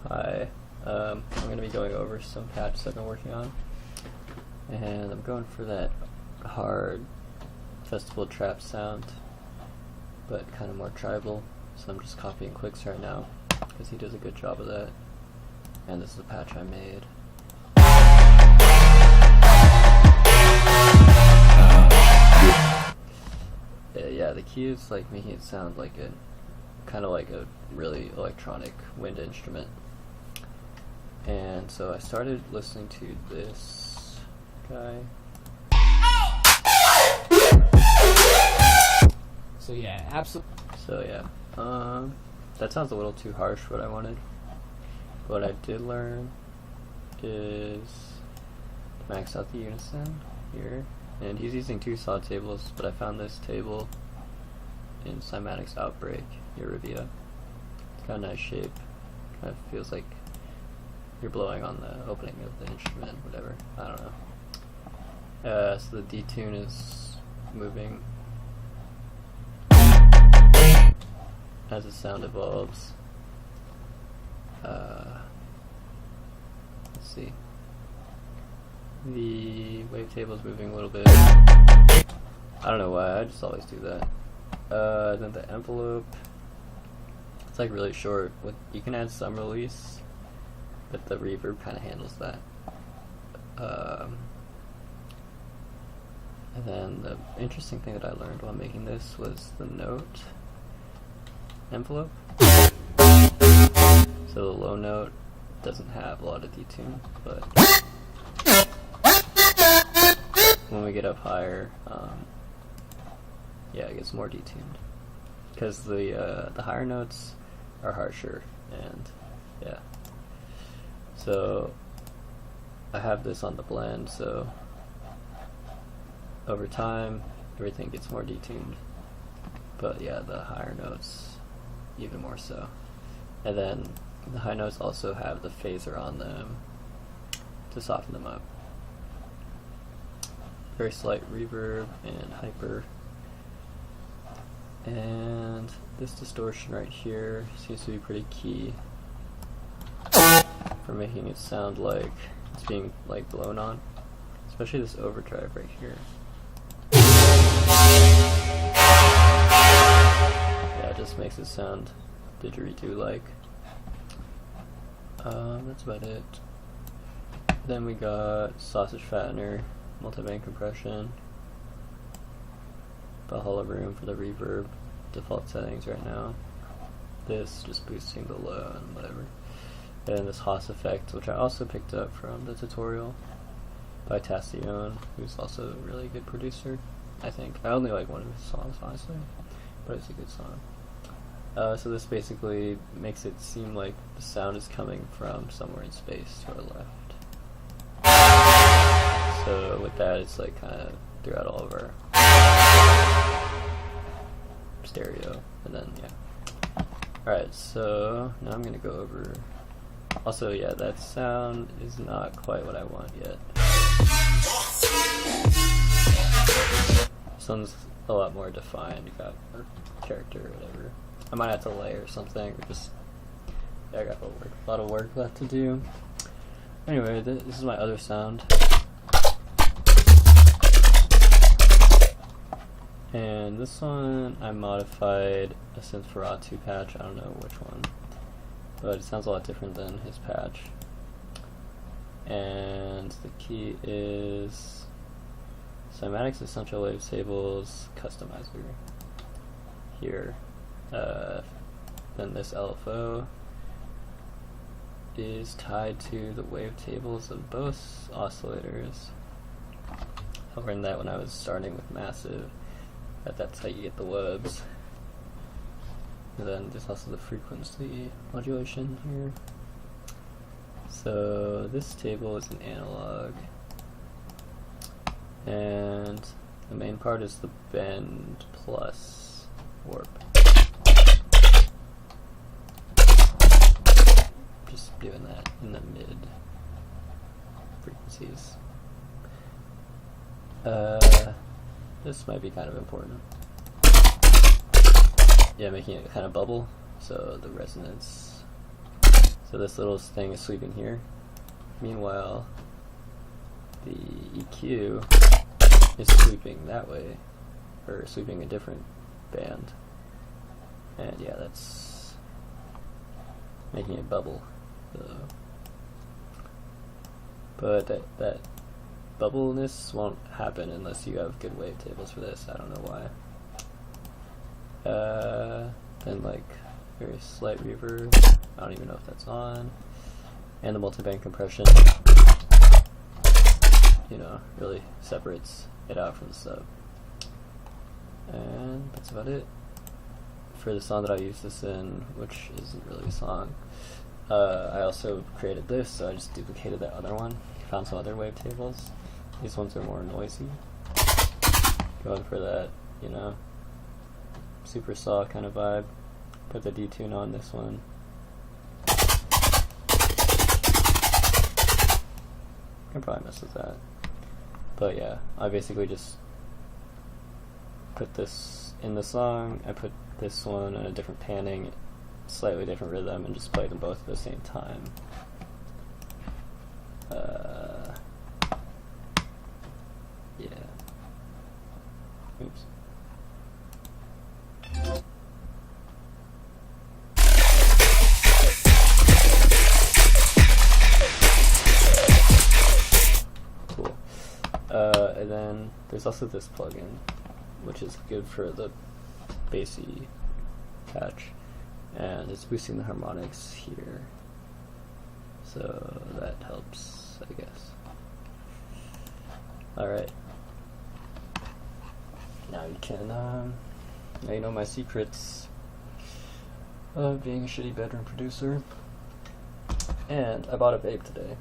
Hi, I'm going to be going over some patches I've been working on, and I'm going for that hard festival trap sound, but kind of more tribal, so I'm just copying Quix right now, because he does a good job of that, and this is a patch I made. Yeah, the key is like making it sound like a kind of like a really electronic wind instrument. And so I started listening to this guy. So yeah, absolutely. So yeah, that sounds a little too harsh for what I wanted. What I did learn is to max out the unison here. And he's using two saw tables, but I found this table in Cymatics Outbreak, Euribia. It's got a nice shape. Kind of feels like you're blowing on the opening of the instrument, whatever. I don't know. So the detune is moving as the sound evolves. Let's see. The wavetable is moving a little bit. I don't know why, I just always do that. Then the envelope, it's like really short. You can add some release, but the reverb kind of handles that. And then the interesting thing that I learned while making this was the note envelope. So the low note doesn't have a lot of detune, but when we get up higher, yeah, it gets more detuned, because the higher notes are harsher, and yeah. So I have this on the blend, so over time everything gets more detuned, but yeah, the higher notes even more so. And then the high notes also have the phaser on them to soften them up. Very slight reverb and hyper. And this distortion right here seems to be pretty key for making it sound like it's being like blown on, especially this overdrive right here. Yeah, it just makes it sound didgeridoo like. That's about it. Then we got sausage fattener, multiband compression, Valhalla room for the reverb, default settings right now. This just boosting the low and whatever. And this Haas effect, which I also picked up from the tutorial by Tassione, who's also a really good producer, I think. I only like one of his songs, honestly, but it's a good song. So this basically makes it seem like the sound is coming from somewhere in space to our left. So with that, it's like kind of throughout all of our stereo, and then yeah. Alright, so now I'm gonna go over. Also, yeah, that sound is not quite what I want yet. This one's a lot more defined, got more character or whatever. I might have to layer something, or just, yeah, I got a lot of work left to do. Anyway, this is my other sound. And this one, I modified a Synthferatu patch, I don't know which one, but it sounds a lot different than his patch. And the key is Cymatics Essential Wavetables Customizer here. Then this LFO is tied to the wavetables of both oscillators. I learned that when I was starting with Massive, that's how you get the webs. And then there's also the frequency modulation here. So this table is an analog, and the main part is the bend plus warp. Just doing that in the mid frequencies. This might be kind of important. Yeah, making it kind of bubble, so the resonance So this little thing is sweeping here. Meanwhile, the EQ is sweeping that way, or sweeping a different band. And yeah, that's making it bubble. But that bubbleness won't happen unless you have good wavetables for this. I don't know why. Then like very slight reverb. I don't even know if that's on. And the multiband compression, you know, really separates it out from the sub. And that's about it for the song that I use this in, which isn't really a song. I also created this, so I just duplicated that other one, found some other wavetables. These ones are more noisy. Going for that, you know, super saw kind of vibe. Put the detune on this one. I can probably mess with that. But yeah, I basically just put this in the song, I put this one in a different panning, slightly different rhythm, and just play them both at the same time. Yeah. Oops. Cool. And then there's also this plugin, which is good for the bassy patch, and it's boosting the harmonics here, so that helps, I guess. Alright, now you can now you know my secrets of being a shitty bedroom producer. And I bought a vape today.